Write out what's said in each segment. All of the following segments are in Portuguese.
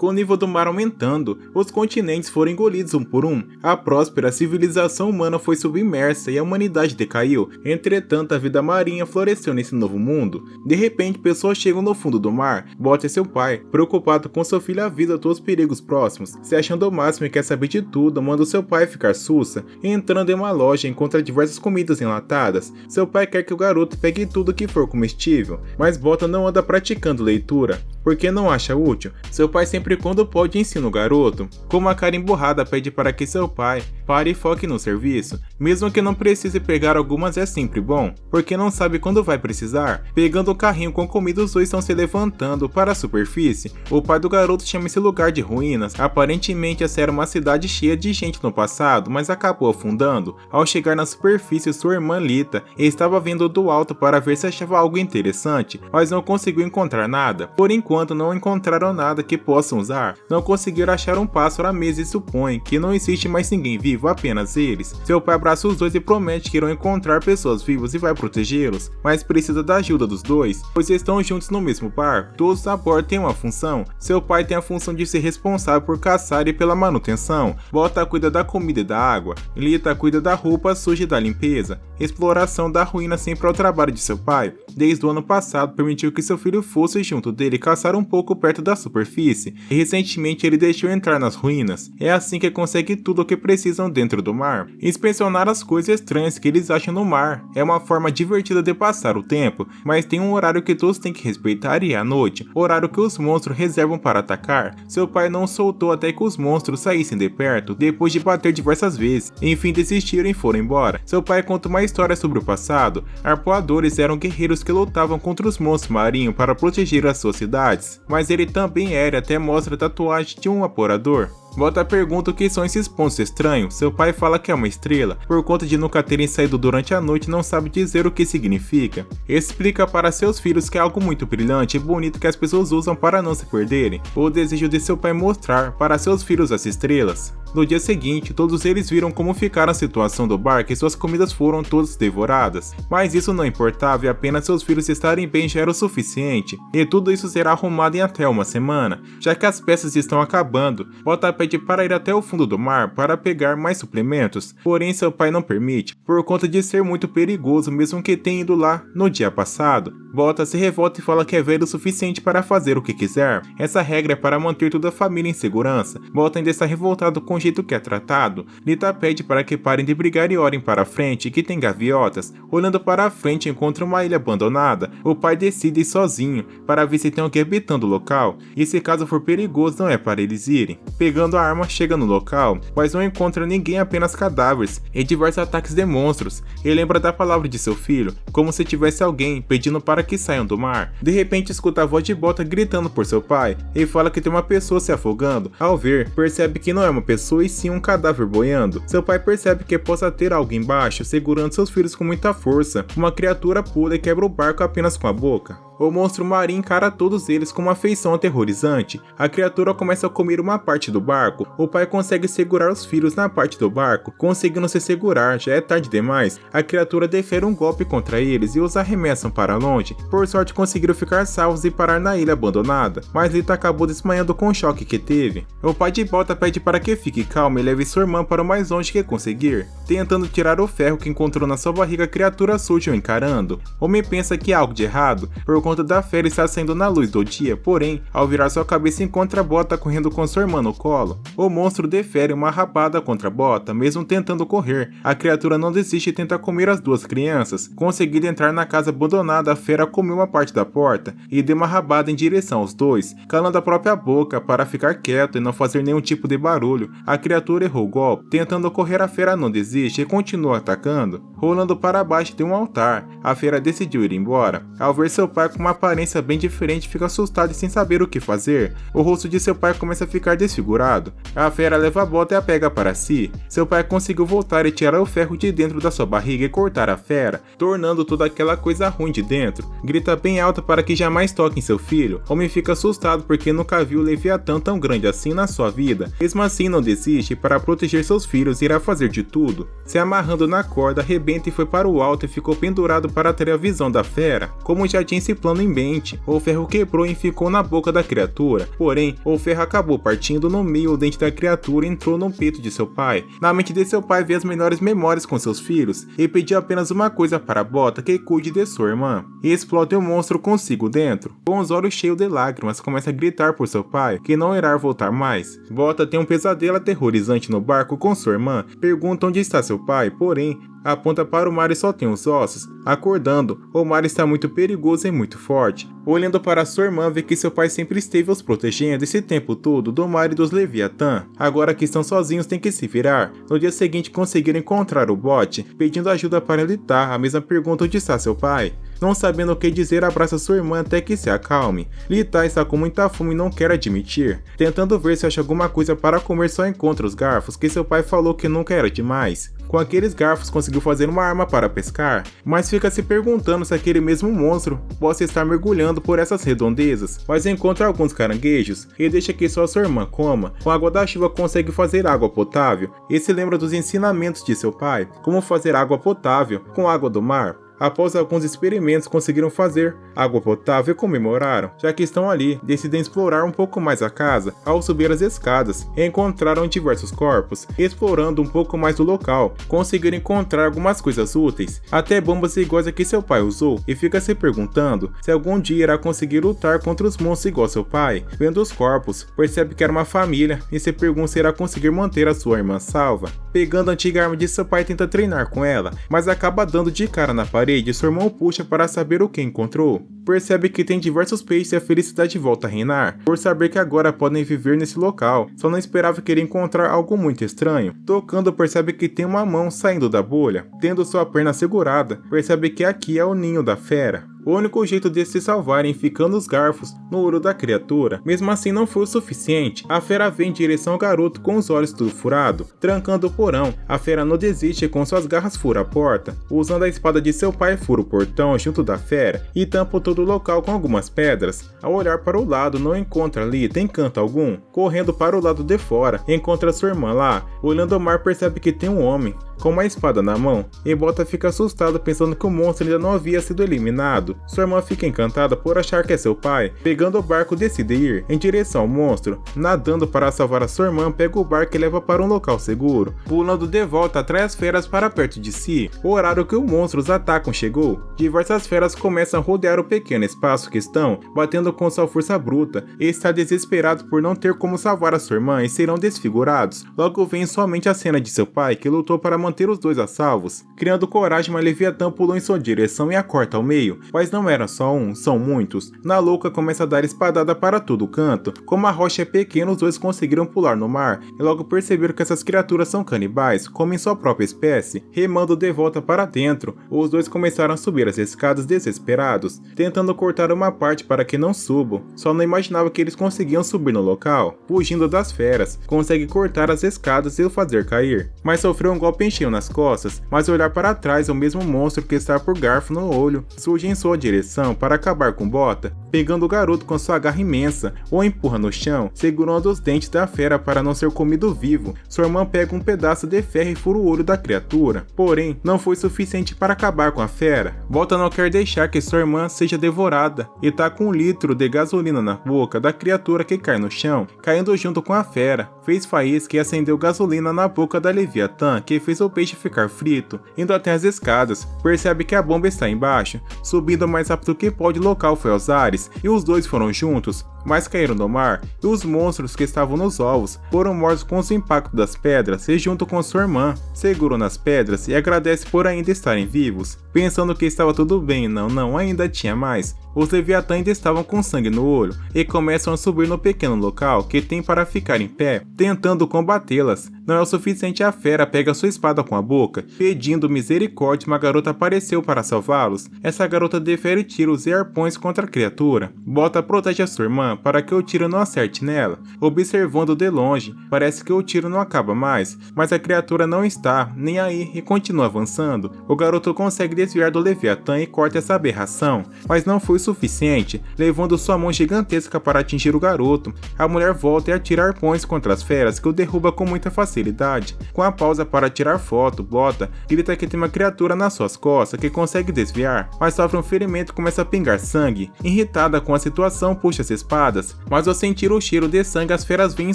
Com o nível do mar aumentando, os continentes foram engolidos um por um, a próspera civilização humana foi submersa e a humanidade decaiu. Entretanto, a vida marinha floresceu nesse novo mundo. De repente, pessoas chegam no fundo do mar. Bota e seu pai, preocupado com seu filho, avisa todos os perigos próximos. Se achando o máximo e quer saber de tudo, manda o seu pai ficar sussa. Entrando em uma loja, encontra diversas comidas enlatadas. Seu pai quer que o garoto pegue tudo que for comestível, mas Bota não anda praticando leitura, porque não acha útil. Seu pai sempre quando pode ensina o garoto. Com uma cara emburrada pede para que seu pai pare e foque no serviço. Mesmo que não precise pegar algumas é sempre bom, porque não sabe quando vai precisar. Pegando o carrinho com comida, os dois estão se levantando para a superfície. O pai do garoto chama esse lugar de ruínas. Aparentemente essa era uma cidade cheia de gente no passado, mas acabou afundando. Ao chegar na superfície, sua irmã Lita estava vendo do alto para ver se achava algo interessante, mas não conseguiu encontrar nada. Por enquanto não encontraram nada que possam usar. Não conseguiram achar um pássaro à mesa e supõem que não existe mais ninguém vivo, apenas eles. Seu pai abraça os dois e promete que irão encontrar pessoas vivas e vai protegê-los, mas precisa da ajuda dos dois, pois estão juntos no mesmo bar. Todos a bordo têm uma função. Seu pai tem a função de ser responsável por caçar e pela manutenção. Bota cuida da comida e da água. Lita cuida da roupa suja e da limpeza. Exploração da ruína sempre é o trabalho de seu pai. Desde o ano passado permitiu que seu filho fosse junto dele caçar um pouco perto da superfície, e recentemente ele deixou entrar nas ruínas. É assim que consegue tudo o que precisam dentro do mar. Inspecionar as coisas estranhas que eles acham no mar é uma forma divertida de passar o tempo, mas tem um horário que todos têm que respeitar e é a noite, horário que os monstros reservam para atacar. Seu pai não soltou até que os monstros saíssem de perto, depois de bater diversas vezes. Enfim, desistiram e foram embora. Seu pai conta uma história sobre o passado. Arpoadores eram guerreiros que lutavam contra os monstros marinhos para proteger as suas cidades, mas ele também era, até mostra a tatuagem de um aporador. Bota pergunta o que são esses pontos estranhos. Seu pai fala que é uma estrela. Por conta de nunca terem saído durante a noite, não sabe dizer o que significa. Explica para seus filhos que é algo muito brilhante e bonito que as pessoas usam para não se perderem. O desejo de seu pai mostrar para seus filhos as estrelas. No dia seguinte, todos eles viram como ficara a situação do barco e suas comidas foram todas devoradas. Mas isso não importava e apenas seus filhos estarem bem já era o suficiente. E tudo isso será arrumado em até uma semana, já que as peças estão acabando. Bota pede para ir até o fundo do mar para pegar mais suplementos, porém seu pai não permite, por conta de ser muito perigoso mesmo que tenha ido lá no dia passado. Bota se revolta e fala que é velho o suficiente para fazer o que quiser. Essa regra é para manter toda a família em segurança. Bota ainda está revoltado com o jeito que é tratado. Lita pede para que parem de brigar e olhem para a frente, que tem gaviotas. Olhando para a frente encontra uma ilha abandonada. O pai decide ir sozinho para ver se tem alguém habitando o local, e se caso for perigoso não é para eles irem. Pegando a arma chega no local, mas não encontra ninguém, apenas cadáveres e diversos ataques de monstros. Ele lembra da palavra de seu filho, como se tivesse alguém pedindo para que saiam do mar. De repente escuta a voz de Bota gritando por seu pai e fala que tem uma pessoa se afogando. Ao ver, percebe que não é uma pessoa e sim um cadáver boiando. Seu pai percebe que possa ter algo embaixo segurando seus filhos com muita força. Uma criatura pula e quebra o barco apenas com a boca. O monstro marinho encara todos eles com uma feição aterrorizante. A criatura começa a comer uma parte do barco. O pai consegue segurar os filhos na parte do barco. Conseguindo se segurar, já é tarde demais. A criatura defere um golpe contra eles e os arremessam para longe. Por sorte conseguiram ficar salvos e parar na ilha abandonada, mas Lita acabou desmaiando com o choque que teve. O pai de Bota pede para que fique calmo e leve sua irmã para o mais longe que conseguir. Tentando tirar o ferro que encontrou na sua barriga, a criatura surge o encarando. Homem pensa que há algo de errado, por conta da fera está saindo na luz do dia, porém, ao virar sua cabeça encontra Bota correndo com sua irmã no colo. O monstro defere uma rapada contra Bota, mesmo tentando correr. A criatura não desiste e tenta comer as duas crianças. Conseguindo entrar na casa abandonada, a fera comeu uma parte da porta e deu uma rabada em direção aos dois, calando a própria boca para ficar quieto e não fazer nenhum tipo de barulho. A criatura errou o golpe, tentando correr, a fera não desiste e continua atacando. Rolando para baixo de um altar, a fera decidiu ir embora. Ao ver seu pai com uma aparência bem diferente, fica assustado e sem saber o que fazer. O rosto de seu pai começa a ficar desfigurado. A fera leva a Bota e a pega para si. Seu pai conseguiu voltar e tirar o ferro de dentro da sua barriga e cortar a fera, tornando toda aquela coisa ruim de dentro. Grita bem alto para que jamais toque em seu filho. Homem fica assustado porque nunca viu o Leviatã tão grande assim na sua vida. Mesmo assim não desiste e para proteger seus filhos irá fazer de tudo. Se amarrando na corda, arrebenta e foi para o alto e ficou pendurado para ter a visão da fera. Como já tinha esse plano plano em mente. O ferro quebrou e ficou na boca da criatura, porém, o ferro acabou partindo no meio. O dente da criatura entrou no peito de seu pai. Na mente de seu pai veio as melhores memórias com seus filhos e pediu apenas uma coisa para Bota: que cuide de sua irmã. E explode o monstro consigo dentro. Com os olhos cheios de lágrimas, começa a gritar por seu pai que não irá voltar mais. Bota tem um pesadelo aterrorizante no barco com sua irmã, pergunta onde está seu pai, porém aponta para o mar e só tem os ossos. Acordando, o mar está muito perigoso e muito forte. Olhando para sua irmã, vê que seu pai sempre esteve os protegendo esse tempo todo do mar e dos Leviatã. Agora que estão sozinhos, tem que se virar. No dia seguinte conseguiram encontrar o bote, pedindo ajuda para Lita. A mesma pergunta: onde está seu pai? Não sabendo o que dizer, abraça sua irmã até que se acalme. Lita está com muita fome e não quer admitir. Tentando ver se acha alguma coisa para comer, só encontra os garfos que seu pai falou que nunca era demais. Com aqueles garfos conseguiu fazer uma arma para pescar, mas fica se perguntando se aquele mesmo monstro possa estar mergulhando por essas redondezas, mas encontra alguns caranguejos e deixa que só sua irmã coma. Com a água da chuva consegue fazer água potável e se lembra dos ensinamentos de seu pai, como fazer água potável com água do mar. Após alguns experimentos, conseguiram fazer água potável e comemoraram. Já que estão ali, decidem explorar um pouco mais a casa. Ao subir as escadas, encontraram diversos corpos. Explorando um pouco mais do local, conseguiram encontrar algumas coisas úteis, até bombas iguais a que seu pai usou, e fica se perguntando se algum dia irá conseguir lutar contra os monstros igual seu pai. Vendo os corpos, percebe que era uma família e se pergunta se irá conseguir manter a sua irmã salva. Pegando a antiga arma de seu pai, tenta treinar com ela, mas acaba dando de cara na parede. Seu irmão puxa para saber o que encontrou. Percebe que tem diversos peixes e a felicidade volta a reinar, por saber que agora podem viver nesse local. Só não esperava que iria encontrar algo muito estranho. Tocando, percebe que tem uma mão saindo da bolha. Tendo sua perna segurada, percebe que aqui é o ninho da fera. O único jeito de se salvarem ficando os garfos no olho da criatura. Mesmo assim não foi o suficiente. A fera vem em direção ao garoto com os olhos tudo furado. Trancando o porão, a fera não desiste e com suas garras fura a porta. Usando a espada de seu pai, fura o portão junto da fera e tampa todo o local com algumas pedras. Ao olhar para o lado, não encontra ali tem canto algum. Correndo para o lado de fora, encontra sua irmã lá. Olhando o mar, percebe que tem um homem com uma espada na mão, e Bota fica assustado pensando que o monstro ainda não havia sido eliminado. Sua irmã fica encantada por achar que é seu pai. Pegando o barco, decide ir em direção ao monstro. Nadando para salvar a sua irmã, pega o barco e leva para um local seguro. Pulando de volta, atrai as feras para perto de si. O horário que os monstros atacam chegou. Diversas feras começam a rodear o pequeno espaço que estão, batendo com sua força bruta, e está desesperado por não ter como salvar a sua irmã e serão desfigurados. Logo vem somente a cena de seu pai, que lutou para manter os dois a salvos. Criando coragem, uma Leviatã pulou em sua direção e a corta ao meio, mas não era só um, são muitos. Na louca começa a dar espadada para todo canto. Como a rocha é pequena, os dois conseguiram pular no mar e logo perceberam que essas criaturas são canibais, comem sua própria espécie. Remando de volta para dentro, os dois começaram a subir as escadas desesperados, tentando cortar uma parte para que não subam. Só não imaginava que eles conseguiam subir no local. Fugindo das feras, consegue cortar as escadas e o fazer cair, mas sofreu um golpe em cheio nas costas. Mas ao olhar para trás, o mesmo monstro que está por garfo no olho surge em sua direção para acabar com Bota, pegando o garoto com sua garra imensa, o empurra no chão, segurando os dentes da fera para não ser comido vivo. Sua irmã pega um pedaço de ferro e fura o olho da criatura, porém não foi suficiente para acabar com a fera. Bota não quer deixar que sua irmã seja devorada e tá com 1 litro de gasolina na boca da criatura que cai no chão, caindo junto com a fera. Fez faísca e acendeu gasolina na boca da Leviatã, que fez o peixe ficar frito. Indo até as escadas, percebe que a bomba está embaixo, subindo o mais rápido que pode. O local foi aos ares e os dois foram juntos, mas caíram no mar, e os monstros que estavam nos ovos foram mortos com o impacto das pedras, e junto com sua irmã, segurou nas pedras e agradece por ainda estarem vivos. Pensando que estava tudo bem, não, ainda tinha mais. Os Leviatã ainda estavam com sangue no olho e começam a subir no pequeno local que tem para ficar em pé, tentando combatê-las. Não é o suficiente, a fera pega sua espada com a boca, pedindo misericórdia. Uma garota apareceu para salvá-los. Essa garota defere tiros e arpões contra a criatura. Bota protege a sua irmã Buzan para que o tiro não acerte nela. Observando de longe, parece que o tiro não acaba mais, mas a criatura não está nem aí e continua avançando. O garoto consegue desviar do Leviatã e corta essa aberração, mas não foi o suficiente, levando sua mão gigantesca para atingir o garoto. A mulher volta e atira arpões contra as feras, que o derruba com muita facilidade. Com a pausa para tirar foto, Bota grita que tem uma criatura nas suas costas que consegue desviar, mas sofre um ferimento e começa a pingar sangue. Irritada com a situação, puxa as espadas, mas ao sentir o cheiro de sangue, as feras vêm em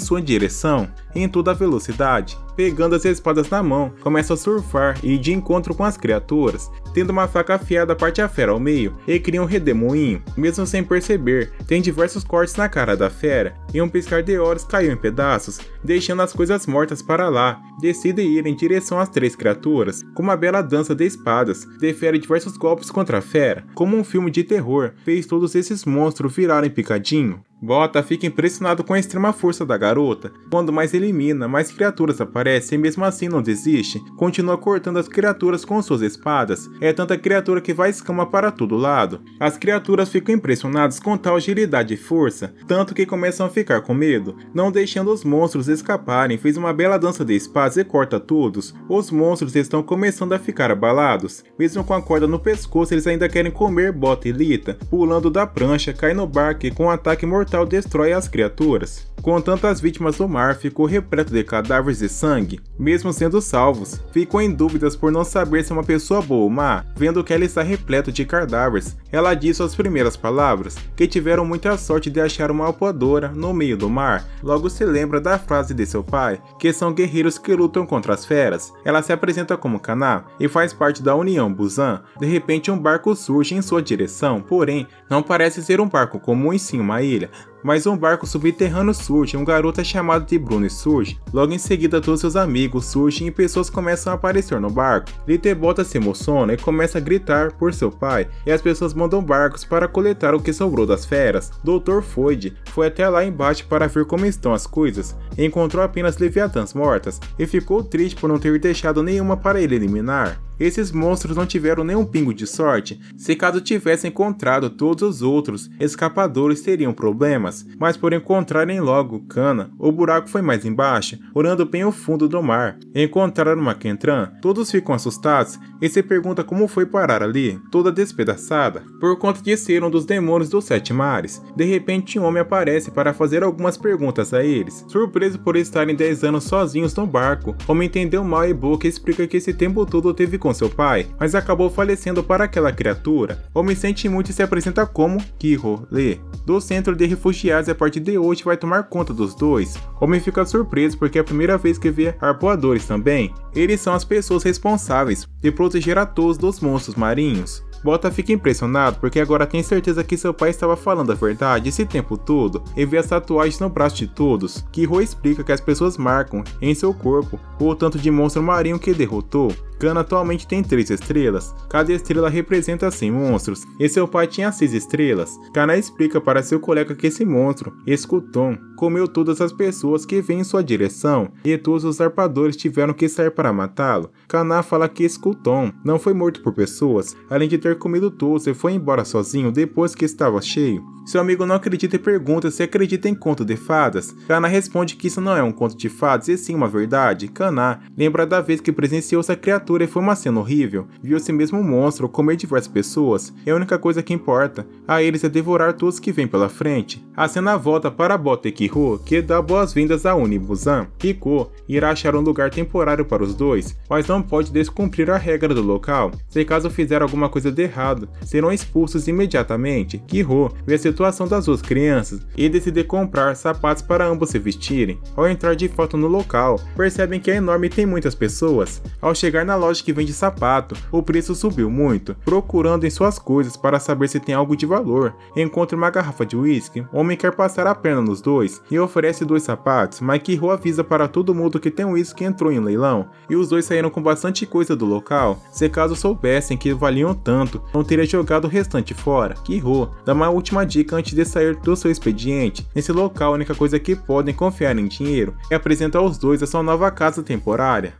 sua direção, em toda a velocidade. Pegando as espadas na mão, começa a surfar e ir de encontro com as criaturas. Tendo uma faca afiada, parte a fera ao meio e cria um redemoinho. Mesmo sem perceber, tem diversos cortes na cara da fera e um piscar de olhos caiu em pedaços, deixando as coisas mortas para lá. Decide ir em direção às três criaturas. Com uma bela dança de espadas, defere diversos golpes contra a fera. Como um filme de terror, fez todos esses monstros virarem picadinho. Bota fica impressionado com a extrema força da garota. Quando mais elimina, mais criaturas aparecem e mesmo assim não desiste. Continua cortando as criaturas com suas espadas. É tanta criatura que vai escama para todo lado. As criaturas ficam impressionadas com tal agilidade e força, tanto que começam a ficar com medo. Não deixando os monstros escaparem, fez uma bela dança de espadas e corta todos. Os monstros estão começando a ficar abalados. Mesmo com a corda no pescoço, eles ainda querem comer Bota e Lita. Pulando da prancha, cai no barco e com um ataque mortal destrói as criaturas. Com tantas vítimas, o mar ficou repleto de cadáveres e sangue. Mesmo sendo salvos, ficou em dúvidas por não saber se é uma pessoa boa ou má. Vendo que ela está repleto de cadáveres, ela diz suas primeiras palavras, que tiveram muita sorte de achar uma alpoadora no meio do mar. Logo se lembra da frase de seu pai, que são guerreiros que lutam contra as feras. Ela se apresenta como Kaná e faz parte da União Buzan. De repente um barco surge em sua direção, porém não parece ser um barco comum e sim uma ilha. Mas um barco subterrâneo surge, um garoto chamado de Bruno surge. Logo em seguida todos seus amigos surgem e pessoas começam a aparecer no barco. Lita e Bota se emociona e começa a gritar por seu pai, e as pessoas mandam barcos para coletar o que sobrou das feras. Dr. Foyd foi até lá embaixo para ver como estão as coisas, encontrou apenas Leviatãs mortas e ficou triste por não ter deixado nenhuma para ele eliminar. Esses monstros não tiveram nenhum pingo de sorte. Se caso tivessem encontrado todos os outros escapadores teriam problemas, mas por encontrarem logo Kana, o buraco foi mais embaixo, olhando bem o fundo do mar. Encontraram uma Kentran, todos ficam assustados e se perguntam como foi parar ali, toda despedaçada, por conta de ser um dos demônios dos sete mares. De repente um homem aparece para fazer algumas perguntas a eles. Surpreso por estarem 10 anos sozinhos no barco, o homem entendeu mal e Boca explica que esse tempo todo teve com seu pai, mas acabou falecendo para aquela criatura. O homem sente muito e se apresenta como Kiho-Lee, do centro de refugiados, e a partir de hoje vai tomar conta dos dois. O homem fica surpreso porque é a primeira vez que vê arpoadores também. Eles são as pessoas responsáveis de proteger a todos dos monstros marinhos. Bota fica impressionado porque agora tem certeza que seu pai estava falando a verdade esse tempo todo e vê as tatuagens no braço de todos. Kiho explica que as pessoas marcam em seu corpo o tanto de monstro marinho que derrotou. Kana atualmente tem 3 estrelas, cada estrela representa 100 monstros, e seu pai tinha 6 estrelas. Kana explica para seu colega que esse monstro, Escuton, comeu todas as pessoas que vêm em sua direção, e todos os arpadores tiveram que sair para matá-lo. Kana fala que Escuton não foi morto por pessoas, além de ter comido todos e foi embora sozinho depois que estava cheio. Seu amigo não acredita e pergunta se acredita em conto de fadas. Kana responde que isso não é um conto de fadas e sim uma verdade. Kana lembra da vez que presenciou essa criatura e foi uma cena horrível. Viu esse mesmo monstro comer diversas pessoas, e a única coisa que importa a eles é devorar todos que vêm pela frente. A cena volta para Bota e Kiho, que dá boas-vindas à Unibuzan. Kiho irá achar um lugar temporário para os dois, mas não pode descumprir a regra do local. Se caso fizer alguma coisa de errado, serão expulsos imediatamente. Kiho vê a situação das duas crianças e decide comprar sapatos para ambos se vestirem. Ao entrar de fato no local, percebem que é enorme e tem muitas pessoas. Ao chegar na loja que vende sapato, o preço subiu muito. Procurando em suas coisas para saber se tem algo de valor, encontra uma garrafa de uísque. O homem quer passar a perna nos dois e oferece 2 sapatos, mas Kiho avisa para todo mundo que tem um uísque entrou em um leilão, e os dois saíram com bastante coisa do local. Se caso soubessem que valiam tanto, não teria jogado o restante fora. Kiho dá uma última dica antes de sair do seu expediente. Nesse local, a única coisa que podem confiar em dinheiro é apresentar aos dois a sua nova casa temporária.